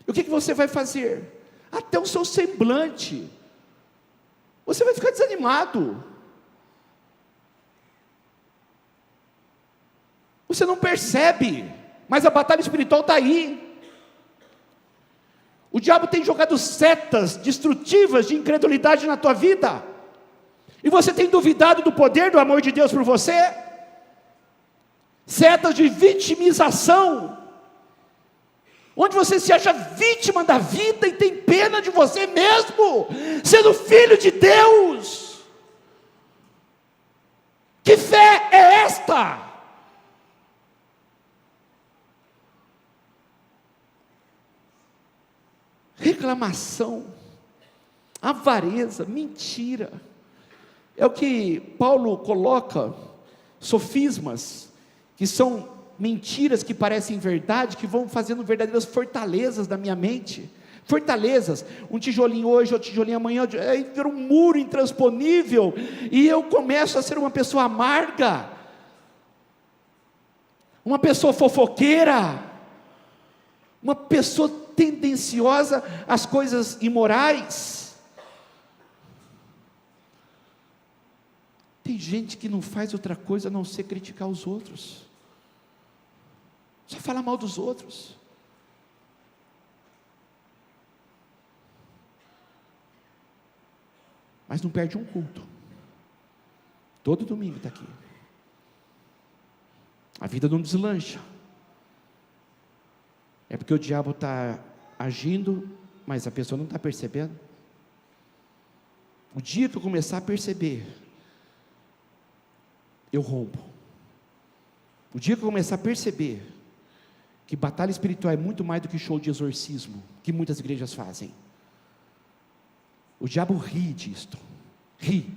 E o que você vai fazer? Até o seu semblante, você vai ficar desanimado. Você não percebe, mas a batalha espiritual está aí. O diabo tem jogado setas destrutivas de incredulidade na tua vida, e você tem duvidado do poder do amor de Deus por você. Setas de vitimização, onde você se acha vítima da vida e tem pena de você mesmo, sendo filho de Deus. Que fé é esta? Reclamação, avareza, mentira, é o que Paulo coloca, sofismas, que são mentiras que parecem verdade, que vão fazendo verdadeiras fortalezas na minha mente, fortalezas, um tijolinho hoje, outro tijolinho amanhã, aí vira um muro intransponível, e eu começo a ser uma pessoa amarga, uma pessoa fofoqueira, uma pessoa tendenciosa às coisas imorais. Tem gente que não faz outra coisa a não ser criticar os outros, só fala mal dos outros. Mas não perde um culto, todo domingo está aqui. A vida não deslancha, é porque o diabo está agindo, mas a pessoa não está percebendo. O dia que eu começar a perceber, eu rompo. O dia que eu começar a perceber, que batalha espiritual é muito mais do que show de exorcismo, que muitas igrejas fazem. O diabo ri disto, ri,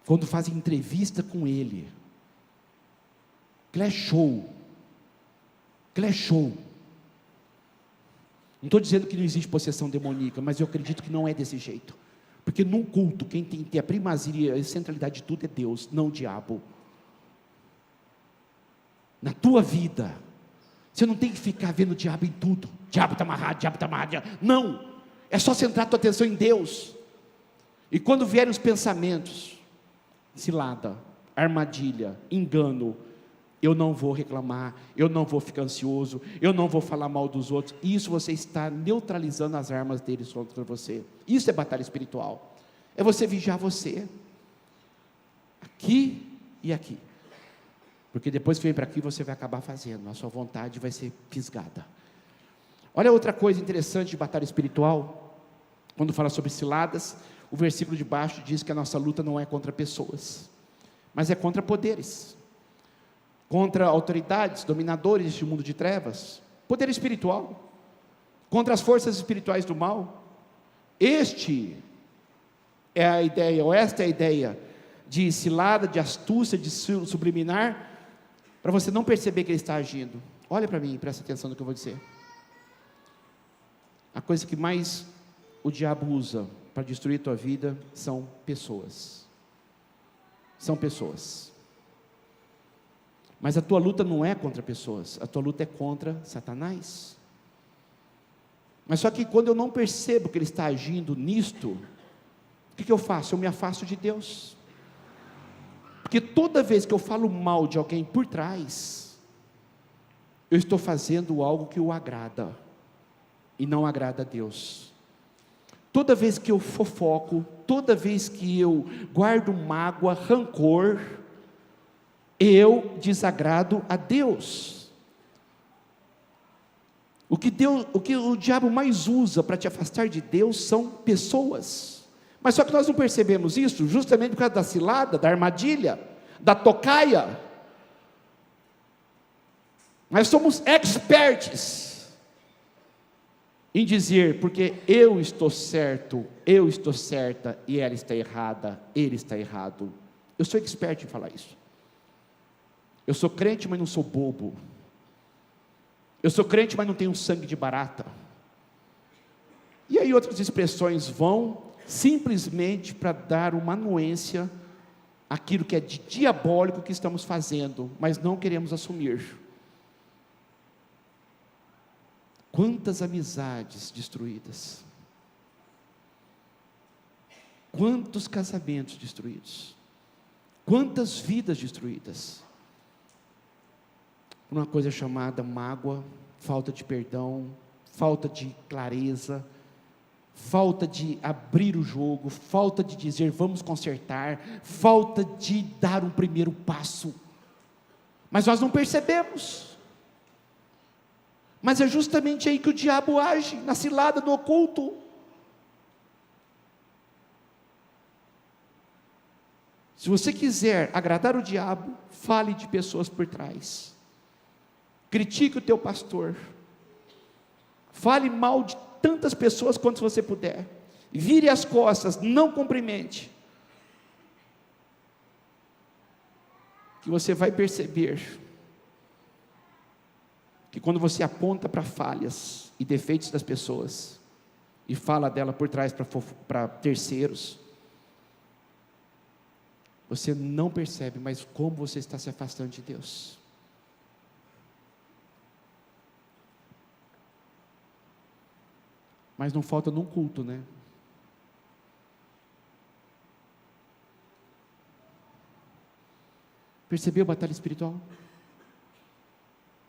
quando fazem entrevista com ele. Aquilo é show, não estou dizendo que não existe possessão demoníaca, mas eu acredito que não é desse jeito, porque num culto, quem tem que ter a primazia e a centralidade de tudo é Deus, não o diabo. Na tua vida, você não tem que ficar vendo o diabo em tudo, diabo está amarrado, não, é só centrar a tua atenção em Deus. E quando vierem os pensamentos, cilada, armadilha, engano, eu não vou reclamar, eu não vou ficar ansioso, eu não vou falar mal dos outros. Isso você está neutralizando as armas deles contra você. Isso é batalha espiritual, é você vigiar você, aqui e aqui, porque depois que vem para aqui, você vai acabar fazendo, a sua vontade vai ser fisgada. Olha outra coisa interessante de batalha espiritual, quando fala sobre ciladas, o versículo de baixo diz que a nossa luta não é contra pessoas, mas é contra poderes, contra autoridades, dominadores deste mundo de trevas, poder espiritual, contra as forças espirituais do mal. Esta é a ideia de cilada, de astúcia, de subliminar, para você não perceber que ele está agindo. Olha para mim, presta atenção no que eu vou dizer. A coisa que mais o diabo usa para destruir a tua vida são pessoas. Mas a tua luta não é contra pessoas, a tua luta é contra Satanás. Mas só que quando eu não percebo que ele está agindo nisto, o que eu faço? Eu me afasto de Deus, porque toda vez que eu falo mal de alguém por trás, eu estou fazendo algo que o agrada, e não agrada a Deus. Toda vez que eu fofoco, toda vez que eu guardo mágoa, rancor, eu desagrado a Deus. O que o diabo mais usa para te afastar de Deus são pessoas. Mas só que nós não percebemos isso, justamente por causa da cilada, da armadilha, da tocaia. Nós somos experts em dizer, porque eu estou certo, eu estou certa, e ela está errada, ele está errado. Eu sou expert em falar isso. Eu sou crente, mas não sou bobo. Eu sou crente, mas não tenho sangue de barata. E aí outras expressões vão simplesmente para dar uma anuência àquilo que é de diabólico que estamos fazendo, mas não queremos assumir. Quantas amizades destruídas, quantos casamentos destruídos, quantas vidas destruídas, por uma coisa chamada mágoa, falta de perdão, falta de clareza, falta de abrir o jogo, falta de dizer vamos consertar, falta de dar um primeiro passo, mas nós não percebemos. Mas é justamente aí que o diabo age, na cilada, no oculto. Se você quiser agradar o diabo, fale de pessoas por trás, critique o teu pastor, fale mal de tantas pessoas quanto você puder, vire as costas, não cumprimente, que você vai perceber que quando você aponta para falhas e defeitos das pessoas, e fala dela por trás para terceiros, você não percebe, mas como você está se afastando de Deus. Mas não falta num culto, né? Percebeu a batalha espiritual?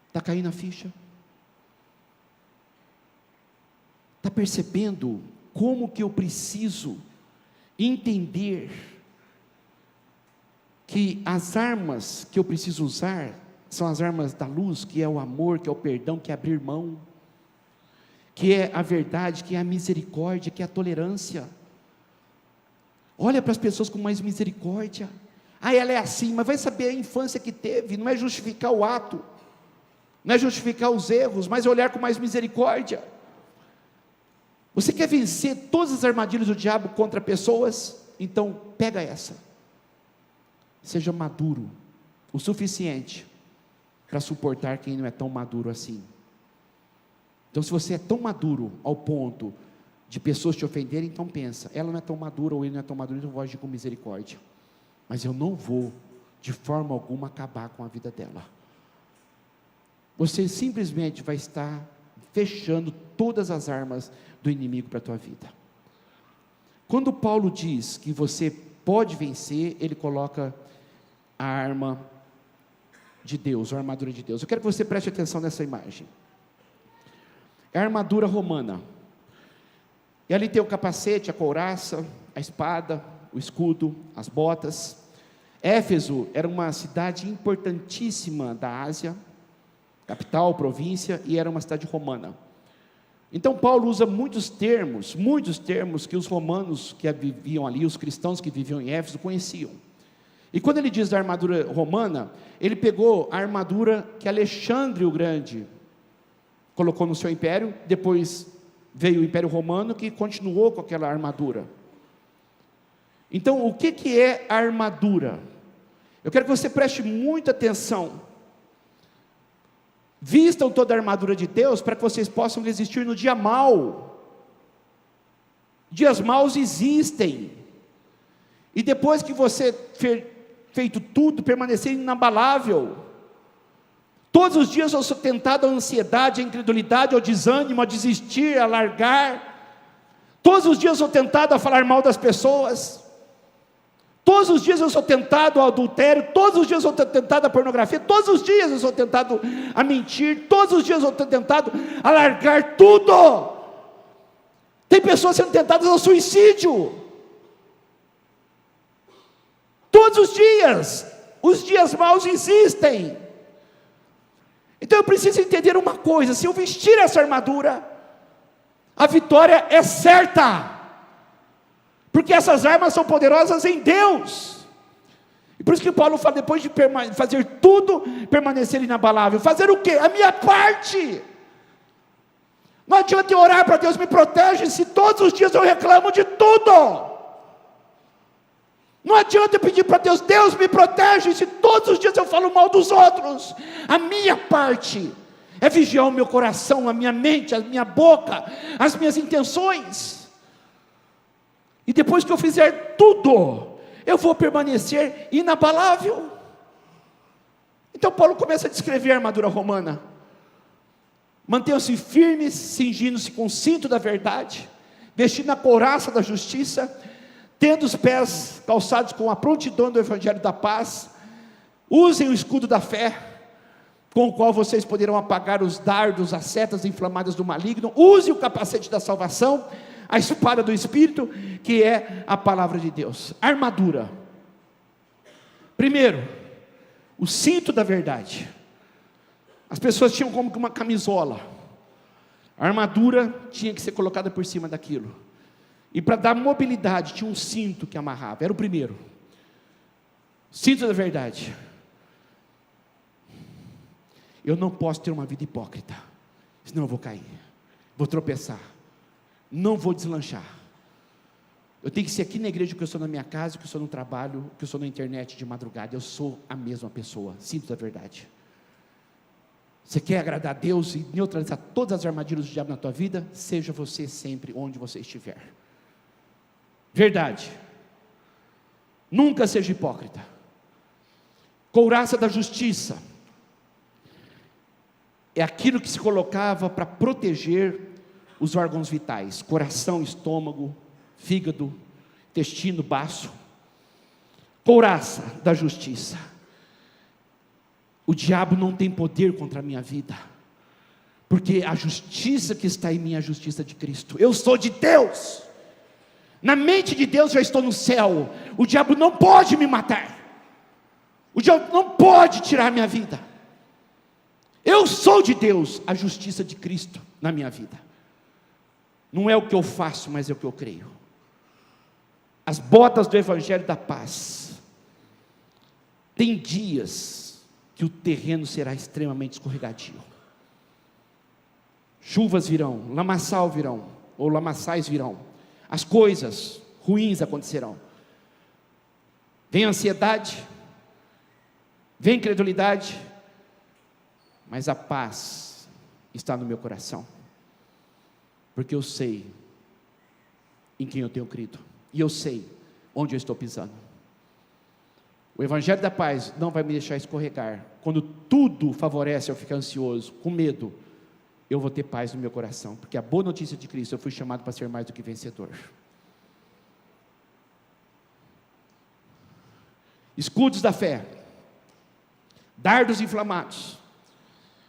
Está caindo a ficha? Está percebendo como que eu preciso entender que as armas que eu preciso usar são as armas da luz, que é o amor, que é o perdão, que é abrir mão, que é a verdade, que é a misericórdia, que é a tolerância. Olha para as pessoas com mais misericórdia, Ah, ela é assim, mas vai saber a infância que teve. Não é justificar o ato, não é justificar os erros, mas olhar com mais misericórdia. Você quer vencer todas as armadilhas do diabo contra pessoas? Então pega essa. Seja maduro o suficiente para suportar quem não é tão maduro assim. Então, se você é tão maduro ao ponto de pessoas te ofenderem, então pensa, ela não é tão madura ou ele não é tão maduro, então eu vou agir com misericórdia. Mas eu não vou, de forma alguma, acabar com a vida dela. Você simplesmente vai estar fechando todas as armas do inimigo para a tua vida. Quando Paulo diz que você pode vencer, ele coloca a arma de Deus, a armadura de Deus. Eu quero que você preste atenção nessa imagem. É a armadura romana. E ali tem o capacete, a couraça, a espada, o escudo, as botas. Éfeso era uma cidade importantíssima da Ásia, capital, província, e era uma cidade romana. Então Paulo usa muitos termos que os romanos que viviam ali, os cristãos que viviam em Éfeso conheciam. E quando ele diz da armadura romana, ele pegou a armadura que Alexandre o Grande colocou no seu império, depois veio o Império Romano que continuou com aquela armadura. Então, o que é a armadura? Eu quero que você preste muita atenção. Vistam toda a armadura de Deus para que vocês possam resistir no dia mau. Dias maus existem. E depois que você feito tudo, permanecer inabalável. Todos os dias eu sou tentado à ansiedade, à incredulidade, ao desânimo, a desistir, a largar. Todos os dias eu sou tentado a falar mal das pessoas. Todos os dias eu sou tentado ao adultério. Todos os dias eu sou tentado à pornografia. Todos os dias eu sou tentado a mentir. Todos os dias eu sou tentado a largar tudo. Tem pessoas sendo tentadas ao suicídio. Todos os dias maus existem. Então eu preciso entender uma coisa: se eu vestir essa armadura, a vitória é certa, porque essas armas são poderosas em Deus. E por isso que Paulo fala, depois de fazer tudo, permanecer inabalável. Fazer o quê? A minha parte. Não adianta eu orar para Deus me protege, se todos os dias eu reclamo de tudo. Não adianta eu pedir para Deus, Deus me protege, se todos os dias eu falo mal dos outros. A minha parte é vigiar o meu coração, a minha mente, a minha boca, as minhas intenções. E depois que eu fizer tudo, eu vou permanecer inabalável. Então Paulo começa a descrever a armadura romana. Mantenham-se firmes, cingindo-se com o cinto da verdade, vestindo a couraça da justiça, tendo os pés calçados com a prontidão do evangelho da paz. Usem o escudo da fé, com o qual vocês poderão apagar os dardos, as setas inflamadas do maligno. Use o capacete da salvação, a espada do Espírito, que é a palavra de Deus. Armadura. Primeiro, o cinto da verdade. As pessoas tinham como que uma camisola. A armadura tinha que ser colocada por cima daquilo. E para dar mobilidade, tinha um cinto que amarrava. Era o primeiro. Cinto da verdade. Eu não posso ter uma vida hipócrita, senão eu vou cair, vou tropeçar, não vou deslanchar. Eu tenho que ser aqui na igreja, que eu sou na minha casa, que eu sou no trabalho, que eu sou na internet de madrugada. Eu sou a mesma pessoa. Cinto da verdade. Você quer agradar a Deus e neutralizar todas as armadilhas do diabo na tua vida? Seja você sempre onde você estiver. Verdade. Nunca seja hipócrita. Couraça da justiça. É aquilo que se colocava para proteger os órgãos vitais: coração, estômago, fígado, intestino, baço. Couraça da justiça. O diabo não tem poder contra a minha vida, porque a justiça que está em mim é a justiça de Cristo. Eu sou de Deus. Na mente de Deus já estou no céu. O diabo não pode me matar. O diabo não pode tirar a minha vida. Eu sou de Deus, a justiça de Cristo na minha vida. Não é o que eu faço, mas é o que eu creio. As botas do evangelho da paz. Tem dias que o terreno será extremamente escorregadio. Chuvas virão, lamaçal virão, ou lamaçais virão. As coisas ruins acontecerão. Vem ansiedade, vem incredulidade, mas a paz está no meu coração, porque eu sei em quem eu tenho crido, e eu sei onde eu estou pisando. O Evangelho da paz não vai me deixar escorregar. Quando tudo favorece eu ficar ansioso, com medo, eu vou ter paz no meu coração, porque a boa notícia de Cristo, eu fui chamado para ser mais do que vencedor. Escudos da fé, dardos inflamados.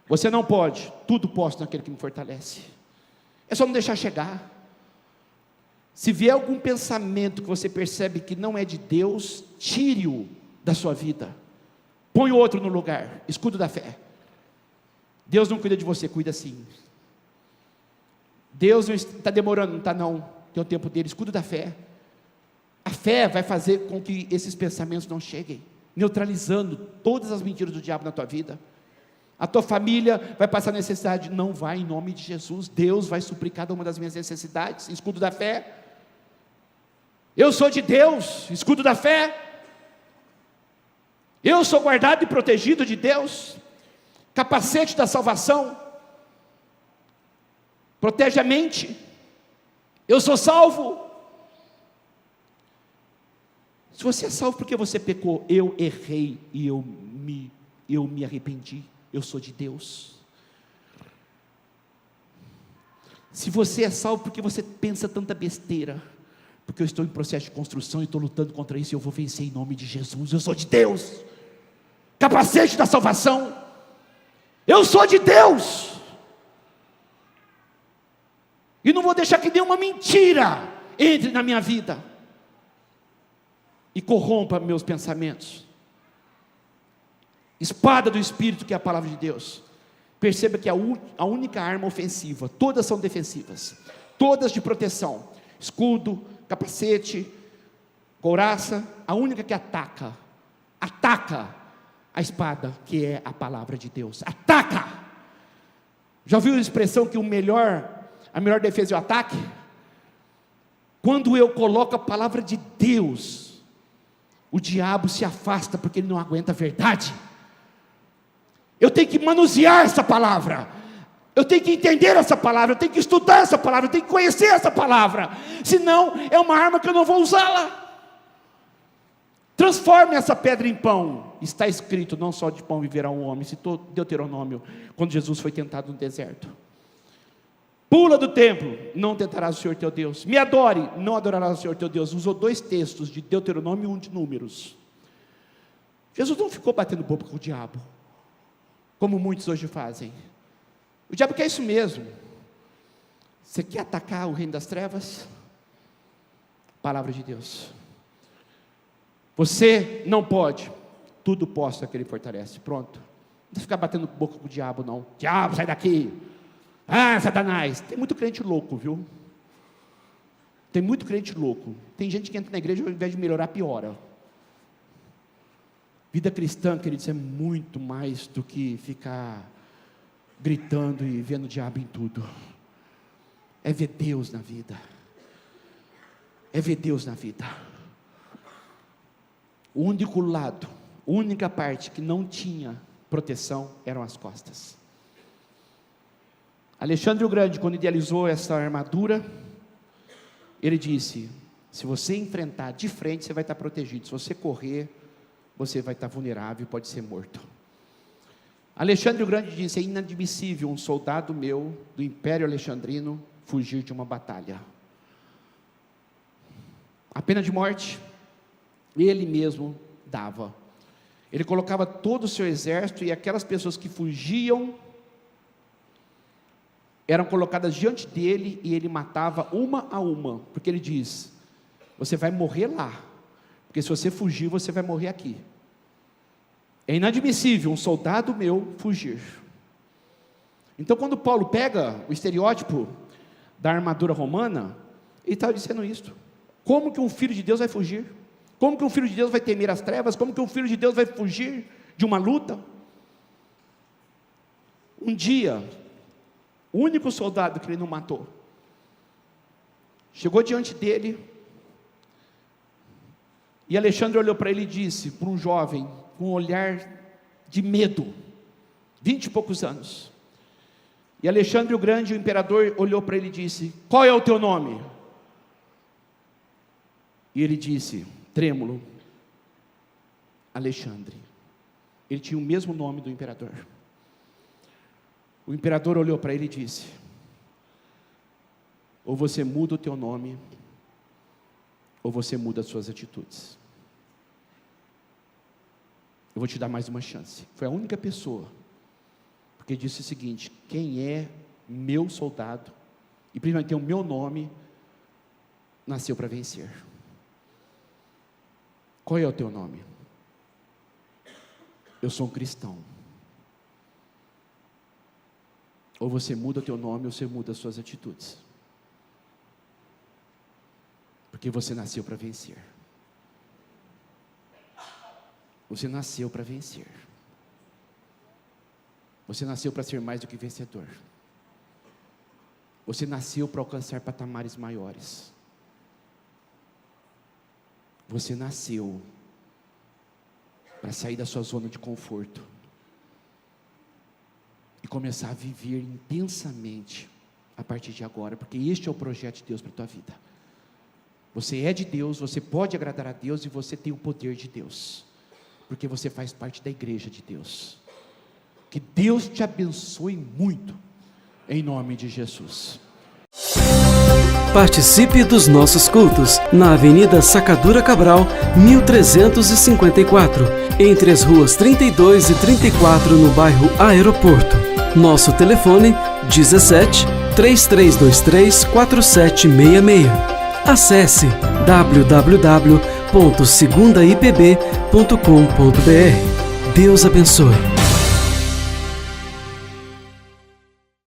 Você não pode, tudo posso naquele que me fortalece. É só não deixar chegar. Se vier algum pensamento que você percebe que não é de Deus, tire-o da sua vida, põe outro no lugar. Escudo da fé. Deus não cuida de você, cuida sim. Deus não está demorando, não está não, tem o tempo dele. Escudo da fé. A fé vai fazer com que esses pensamentos não cheguem, neutralizando todas as mentiras do diabo na tua vida. A tua família vai passar necessidade, não vai, em nome de Jesus. Deus vai suprir cada uma das minhas necessidades. Escudo da fé. Eu sou de Deus, escudo da fé. Eu sou guardado e protegido de Deus. Capacete da salvação, protege a mente. Eu sou salvo. Se você é salvo porque você pecou, eu errei e eu me arrependi, eu sou de Deus. Se você é salvo porque você pensa tanta besteira, porque eu estou em processo de construção e estou lutando contra isso, e eu vou vencer em nome de Jesus, eu sou de Deus. Capacete da salvação, eu sou de Deus, e não vou deixar que nenhuma mentira entre na minha vida e corrompa meus pensamentos. Espada do Espírito, que é a palavra de Deus. Perceba que a única arma ofensiva, todas são defensivas, todas de proteção, escudo, capacete, couraça. A única que ataca a espada, que é a palavra de Deus. Ataca! Já ouviu a expressão que a melhor defesa é o ataque? Quando eu coloco a palavra de Deus, o diabo se afasta, porque ele não aguenta a verdade. Eu tenho que manusear essa palavra, eu tenho que entender essa palavra, eu tenho que estudar essa palavra, eu tenho que conhecer essa palavra, senão é uma arma que eu não vou usá-la. Transforme essa pedra em pão. Está escrito, não só de pão viverá um homem, citou Deuteronômio, quando Jesus foi tentado no deserto. Pula do templo, não tentarás o Senhor teu Deus. Me adore, não adorarás o Senhor teu Deus. Usou 2 textos de Deuteronômio e 1 de Números. Jesus não ficou batendo boca com o diabo, como muitos hoje fazem. O diabo quer isso mesmo. Você quer atacar o reino das trevas? Palavra de Deus. Você não pode, tudo posso naquele que fortalece. Pronto. Não precisa ficar batendo boca com o diabo não. Diabo, sai daqui. Ah, Satanás. Tem muito crente louco, viu? Tem muito crente louco. Tem gente que entra na igreja, ao invés de melhorar, piora. Vida cristã, queridos, é muito mais do que ficar gritando e vendo o diabo em tudo. É ver Deus na vida. É ver Deus na vida. O único lado, a única parte que não tinha proteção eram as costas. Alexandre o Grande, quando idealizou essa armadura, ele disse: se você enfrentar de frente, você vai estar protegido. Se você correr, você vai estar vulnerável e pode ser morto. Alexandre o Grande disse: é inadmissível um soldado meu do Império Alexandrino fugir de uma batalha. A pena de morte ele mesmo dava. Ele colocava todo o seu exército, e aquelas pessoas que fugiam eram colocadas diante dele, e ele matava uma a uma, porque ele diz: você vai morrer lá, porque se você fugir, você vai morrer aqui. É inadmissível um soldado meu fugir. Então, quando Paulo pega o estereótipo da armadura romana, ele está dizendo isso. Como que um filho de Deus vai fugir? Como que um filho de Deus vai temer as trevas? Como que um filho de Deus vai fugir de uma luta? Um dia, o único soldado que ele não matou, chegou diante dele, e Alexandre olhou para ele e disse, para um jovem, com um olhar de medo, 20 e poucos anos, e Alexandre o Grande, o imperador, olhou para ele e disse, qual é o teu nome? E ele disse, trêmulo, Alexandre. Ele tinha o mesmo nome do imperador. O imperador olhou para ele e disse, ou você muda o teu nome, ou você muda as suas atitudes. Eu vou te dar mais uma chance. Foi a única pessoa, porque disse o seguinte, quem é meu soldado, e principalmente tem o meu nome, nasceu para vencer. Qual é o teu nome? Eu sou um cristão. Ou você muda o teu nome, ou você muda as suas atitudes. Porque você nasceu para vencer. Você nasceu para vencer. Você nasceu para ser mais do que vencedor. Você nasceu para alcançar patamares maiores. Você nasceu para sair da sua zona de conforto e começar a viver intensamente a partir de agora, porque este é o projeto de Deus para a tua vida. Você é de Deus, você pode agradar a Deus e você tem o poder de Deus, porque você faz parte da igreja de Deus. Que Deus te abençoe muito, em nome de Jesus. Participe dos nossos cultos na Avenida Sacadura Cabral, 1354, entre as ruas 32 e 34, no bairro Aeroporto. Nosso telefone 17 3323 4766. Acesse www.segundaipb.com.br. Deus abençoe.